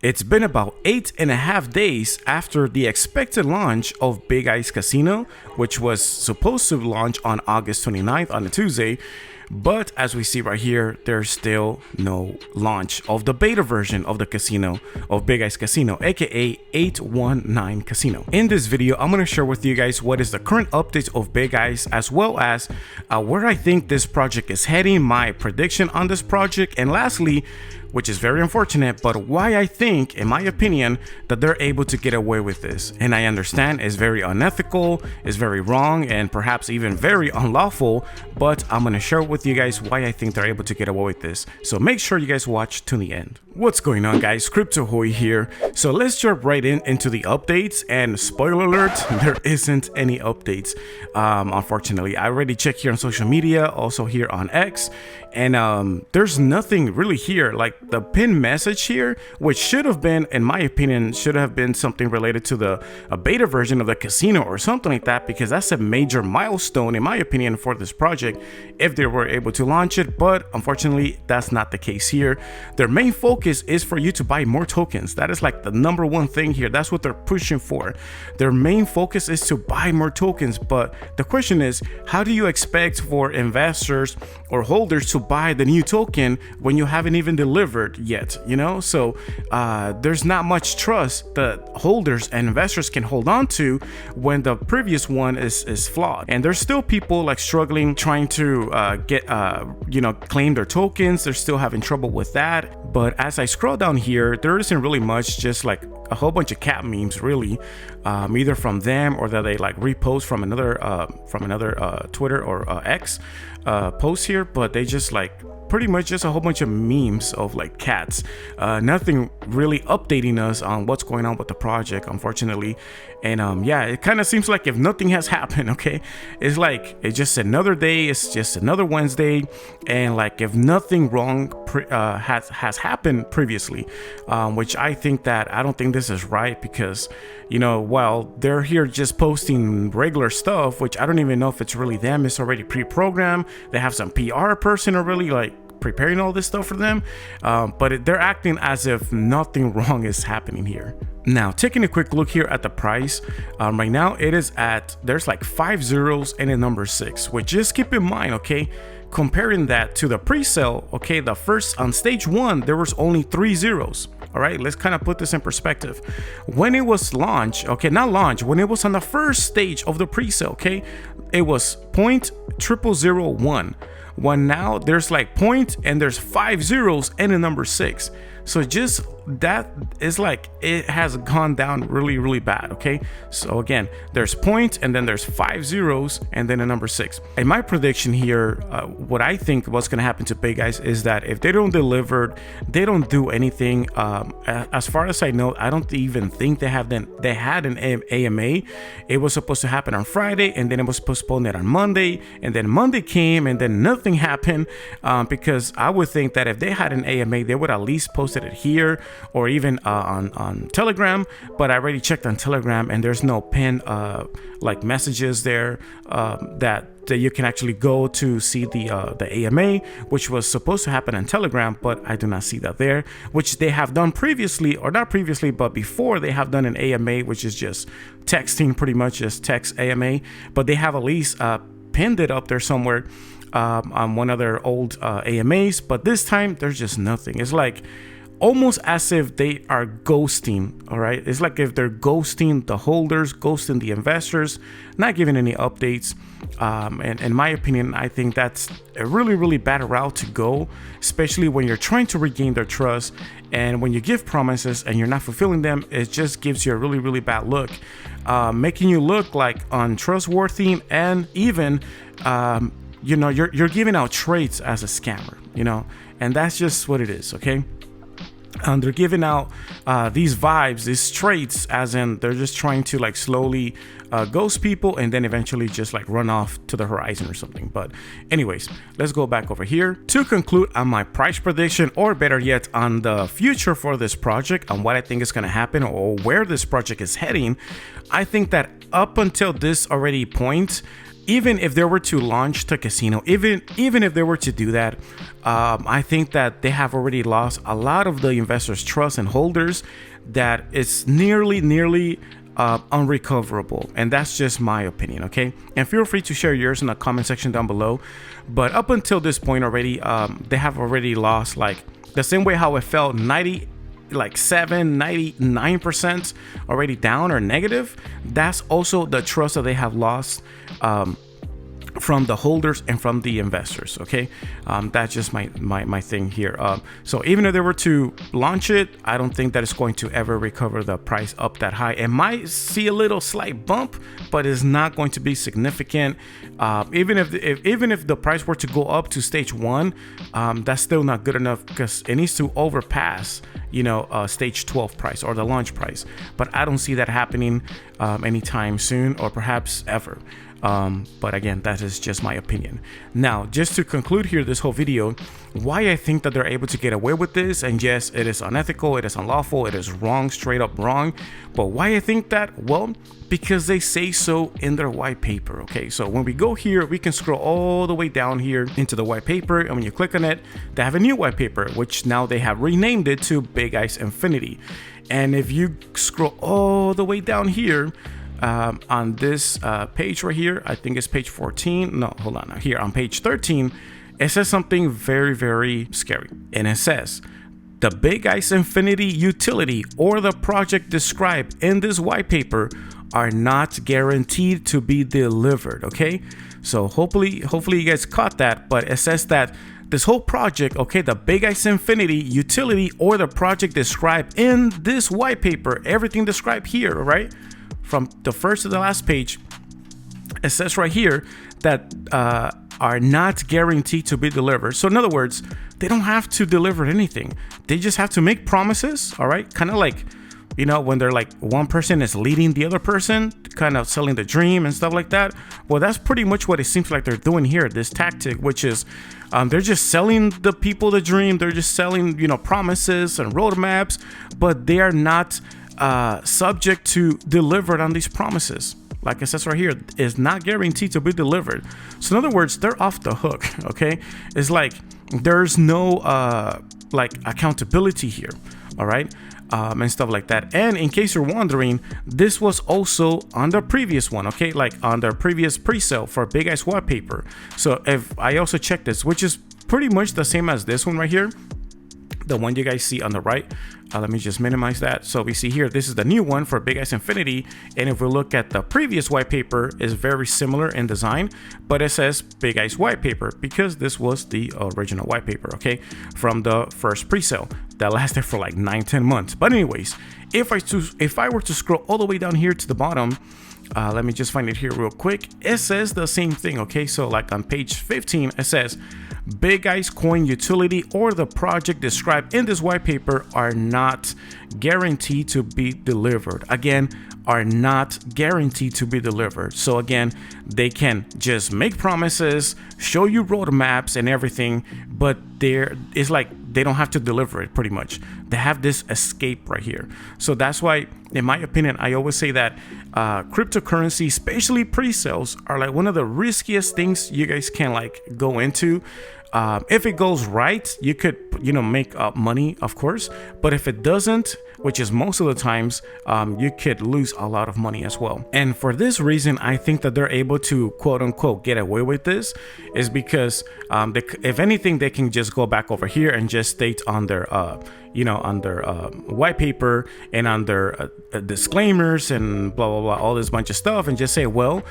It's been about 8.5 days after the expected launch of Big Ice Casino, which was supposed to launch on August 29th on a Tuesday. But as we see right here, there's still no launch of the beta version of the casino, of Big Ice Casino, aka 819 Casino. In this video, I'm going to share with you guys what is the current updates of Big Ice, as well as where I think this project is heading, my prediction on this project, and lastly, which is very unfortunate, but why I think, in my opinion, that they're able to get away with this. And I understand it's very unethical, it's very wrong, and perhaps even very unlawful, but I'm gonna share with you guys why I think they're able to get away with this. So make sure you guys watch to the end. What's going on, guys? Crypto Hoy here. So let's jump right into the updates, and spoiler alert, there isn't any updates. Unfortunately, I already checked here on social media, also here on X, and there's nothing really here. Like the pinned message here, which should have been, in my opinion, should have been something related to the beta version of the casino or something like that, because that's a major milestone, in my opinion, for this project if they were able to launch it. But unfortunately, that's not the case here. Their main focus is for you to buy more tokens. That is like the number one thing here. That's what they're pushing for. Their main focus is to buy more tokens. But the question is, how do you expect for investors or holders to buy the new token when you haven't even delivered yet, you know? So there's not much trust that holders and investors can hold on to when the previous one is flawed. And there's still people like struggling trying to get claim their tokens. They're still having trouble with that. But as I scroll down here, there isn't really much, just like a whole bunch of cat memes, really, either from them or that they like repost from another Twitter or X post here. But they just like pretty much just a whole bunch of memes of like cats, nothing really updating us on what's going on with the project, unfortunately. And yeah, it kind of seems like if nothing has happened, okay, it's like it's just another day, it's just another Wednesday, and like if nothing wrong has happened previously, which I don't think this is right, because while they're here just posting regular stuff, which I don't even know if it's really them, it's already pre-programmed. They have some PR person already like preparing all this stuff for them, but they're acting as if nothing wrong is happening here. Now, taking a quick look here at the price, right now it is there's like 5 zeros and a number 6, which just keep in mind, okay, comparing that to the pre-sale, okay, the first on stage 1 there was only 3 zeros. All right, let's kind of put this in perspective. When it was launched, okay, not launch, when it was on the first stage of the pre-sale, okay, it was 0.0001. When now there's like point and there's 5 zeros and a number 6. So just that is like, it has gone down really, really bad. Okay, so again, there's point and then there's 5 zeros and then a number 6. And my prediction here, what I think what's going to happen to Big Ice is that if they don't deliver, they don't do anything. As far as I know, I don't even think they had an AMA. It was supposed to happen on Friday, and then it was postponed on Monday, and then Monday came and then nothing happened, because I would think that if they had an AMA, they would at least posted it here or even on Telegram. But I already checked on Telegram and there's no pinned like messages there that you can actually go to see the AMA, which was supposed to happen on Telegram, but I do not see that there, which they have done previously, or not previously, but before they have done an AMA, which is just texting, pretty much just text AMA, but they have at least pinned it up there somewhere on one of their old AMAs. But this time there's just nothing. It's like almost as if they are ghosting. All right, it's like if they're ghosting the holders, ghosting the investors, not giving any updates. And in my opinion, I think that's a really, really bad route to go, especially when you're trying to regain their trust. And when you give promises and you're not fulfilling them, it just gives you a really, really bad look, making you look like untrustworthy, and even you're giving out traits as a scammer, and that's just what it is. Okay. They're giving out these vibes, these traits, as in they're just trying to like slowly ghost people and then eventually just like run off to the horizon or something. But anyways, let's go back over here to conclude on my price prediction, or better yet, on the future for this project, on what I think is going to happen or where this project is heading. I think that up until this already point, even if they were to launch the casino, even if they were to do that, I think that they have already lost a lot of the investors' trust and holders, that it's nearly unrecoverable. And that's just my opinion, okay? And feel free to share yours in the comment section down below. But up until this point already, they have already lost, like the same way how it felt, 99% already down or negative. That's also the trust that they have lost from the holders and from the investors. Okay, that's just my thing here. So even if they were to launch it, I don't think that it's going to ever recover the price up that high. It might see a little slight bump, but it's not going to be significant. Even if the price were to go up to stage 1, that's still not good enough, because it needs to overpass, stage 12 price or the launch price. But I don't see that happening anytime soon, or perhaps ever. But again, that is just my opinion. Now, just to conclude here this whole video, why I think that they're able to get away with this, and yes, it is unethical, it is unlawful, it is wrong, straight up wrong. But why I think that? Well, because they say so in their white paper. Okay, so when we go here, we can scroll all the way down here into the white paper, and when you click on it, they have a new white paper, which now they have renamed it to Big Ice Infinity. And if you scroll all the way down here, on this page right here, I think it's page 14. No, hold on. Here on page 13, it says something very, very scary. And it says, the Big Ice Infinity utility or the project described in this white paper are not guaranteed to be delivered. Okay, so hopefully you guys caught that. But it says that this whole project, okay, the Big Ice Infinity utility or the project described in this white paper, everything described here, right? From the first to the last page, it says right here that are not guaranteed to be delivered. So in other words, they don't have to deliver anything. They just have to make promises, all right? Kind of like, when they're like one person is leading the other person, kind of selling the dream and stuff like that. Well, that's pretty much what it seems like they're doing here, this tactic, which is they're just selling the people the dream. They're just selling, promises and roadmaps, but they are not subject to delivered on these promises. Like it says right here, is not guaranteed to be delivered. So in other words, they're off the hook. Okay, it's like there's no like accountability here. All right, and stuff like that. And in case you're wondering, this was also on the previous one. Okay, like on the previous pre-sale for Big Ice wallpaper. So if I also checked this, which is pretty much the same as this one right here, the one you guys see on the right. Let me just minimize that. So we see here, this is the new one for Big Ice Infinity. And if we look at the previous white paper, is very similar in design, but it says Big Ice white paper because this was the original white paper, okay, from the first pre-sale that lasted for like 9-10 months. But anyways, if I were to scroll all the way down here to the bottom, let me just find it here real quick. It says the same thing, okay? So like on page 15, it says Big Ice coin utility or the project described in this white paper are not guaranteed to be delivered. Again, are not guaranteed to be delivered. So again, they can just make promises, show you roadmaps and everything, but it's like they don't have to deliver it. Pretty much they have this escape right here. So that's why, in my opinion, I always say that cryptocurrency, especially pre-sales, are like one of the riskiest things you guys can like go into. If it goes right, you could, make money, of course. But if it doesn't, which is most of the times, you could lose a lot of money as well. And for this reason, I think that they're able to quote unquote get away with this is because if anything, they can just go back over here and just state on their, on their white paper and on their disclaimers and blah, blah, blah, all this bunch of stuff, and just say, well,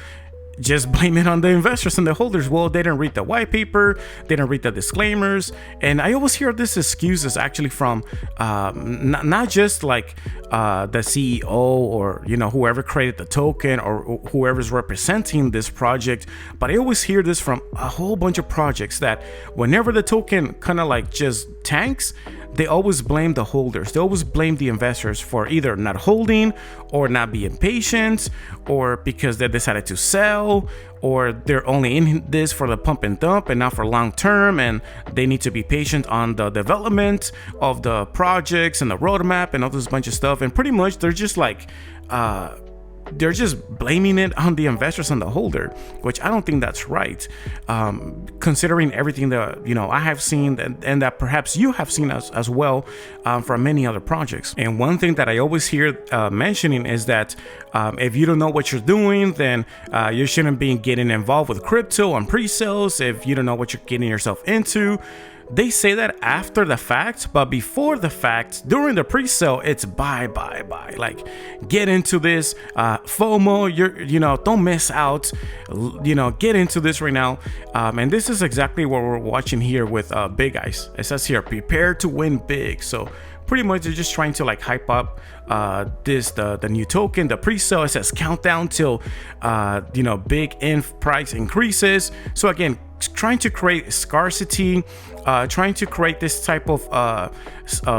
just blame it on the investors and the holders. Well, they didn't read the white paper, they didn't read the disclaimers. And I always hear this excuses actually from not just like the CEO or whoever created the token or whoever's representing this project, but I always hear this from a whole bunch of projects that whenever the token kind of like just tanks, they always blame the holders. They always blame the investors for either not holding or not being patient, or because they decided to sell, or they're only in this for the pump and dump and not for long term, and they need to be patient on the development of the projects and the roadmap and all this bunch of stuff. And pretty much they're just like they're just blaming it on the investors and the holder, which I don't think that's right, considering everything that I have seen and that perhaps you have seen as well from many other projects. And one thing that I always hear mentioning is that if you don't know what you're doing, then you shouldn't be getting involved with crypto and pre-sales if you don't know what you're getting yourself into. They say that after the fact, but before the fact, during the pre-sale, it's buy. Like, get into this, FOMO. Don't miss out. Get into this right now. And this is exactly what we're watching here with Big Ice. It says here, prepare to win big. So pretty much they're just trying to like hype up the new token, the pre-sale. It says countdown till big price increases. So again, trying to create scarcity, trying to create this type of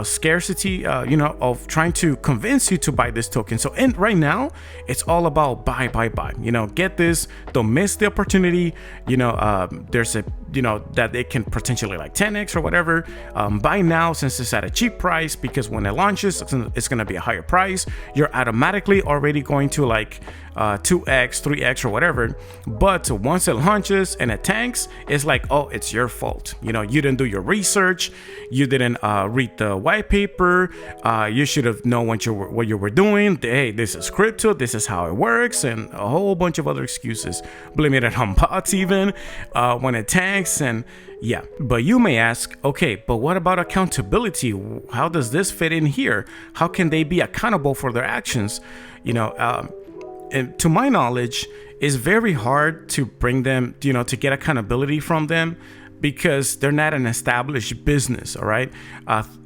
scarcity, of trying to convince you to buy this token. So right now, it's all about buy. Get this, don't miss the opportunity. There's a, that it can potentially like 10x or whatever. Buy now since it's at a cheap price, because when it launches, it's going to be a higher price. You're automatically already going to like 2x, 3x or whatever. But once it launches and it tanks, it's like, oh, it's your fault. You didn't do your research. You didn't read the white paper. You should have known what you were doing. Hey, this is crypto. This is how it works, and a whole bunch of other excuses. Blaming it on bots even when it tanks. And yeah, but you may ask, okay, but what about accountability? How does this fit in here? How can they be accountable for their actions? And to my knowledge, it's very hard to bring them, to get accountability from them, because they're not an established business, all right?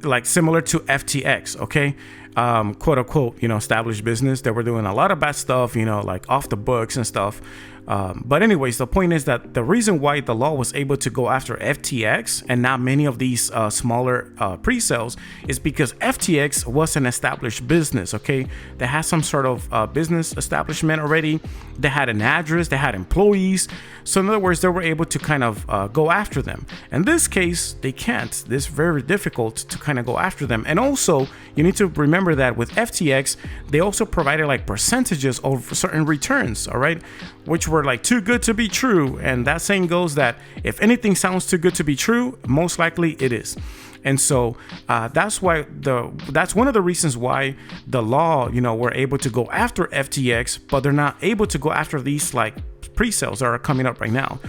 Like similar to FTX, okay? Quote unquote, established business. They were doing a lot of bad stuff, like off the books and stuff. But anyways, the point is that the reason why the law was able to go after FTX and not many of these smaller pre-sales is because FTX was an established business, okay? They had some sort of business establishment already. They had an address, they had employees. So in other words, they were able to kind of go after them. In this case, they can't. It's very difficult to kind of go after them. And also, you need to remember that with FTX, they also provided like percentages of certain returns, all right? Which were like too good to be true. And that saying goes that if anything sounds too good to be true, most likely it is. And so that's one of the reasons why the law, were able to go after FTX, but they're not able to go after these like pre-sales that are coming up right now.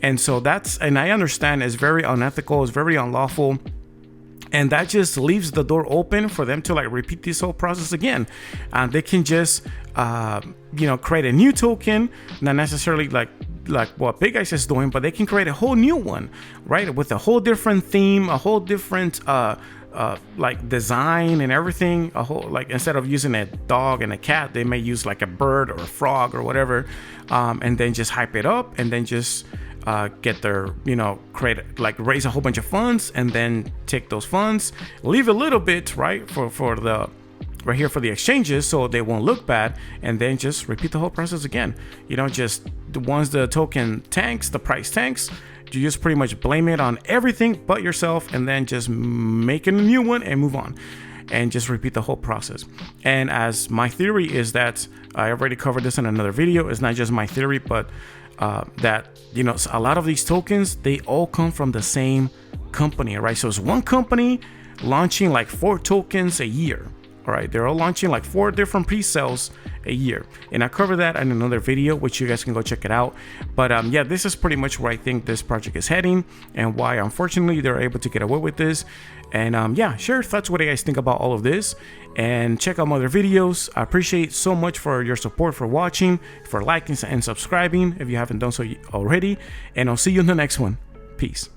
And so and I understand it's very unethical, it's very unlawful. And that just leaves the door open for them to like repeat this whole process again. They can just, create a new token, not necessarily like what Big Ice is doing, but they can create a whole new one, right? With a whole different theme, a whole different, like design and everything. A whole, like, instead of using a dog and a cat, they may use like a bird or a frog or whatever, and then just hype it up and then just get their, create, like raise a whole bunch of funds and then take those funds, leave a little bit, right, for the right here for the exchanges so they won't look bad, and then just repeat the whole process again. Just once the token tanks, the price tanks, you just pretty much blame it on everything but yourself, and then just make a new one and move on, and just repeat the whole process. And as my theory is that, I already covered this in another video, it's not just my theory, but that a lot of these tokens, they all come from the same company, right? So it's one company launching like 4 tokens a year. All right, they're all launching like 4 different pre-sales a year, and I cover that in another video, which you guys can go check it out. But yeah, this is pretty much where I think this project is heading, and why unfortunately they're able to get away with this. And yeah, share your thoughts, what you guys think about all of this, and check out my other videos. I appreciate so much for your support, for watching, for liking and subscribing if you haven't done so already, and I'll see you in the next one. Peace.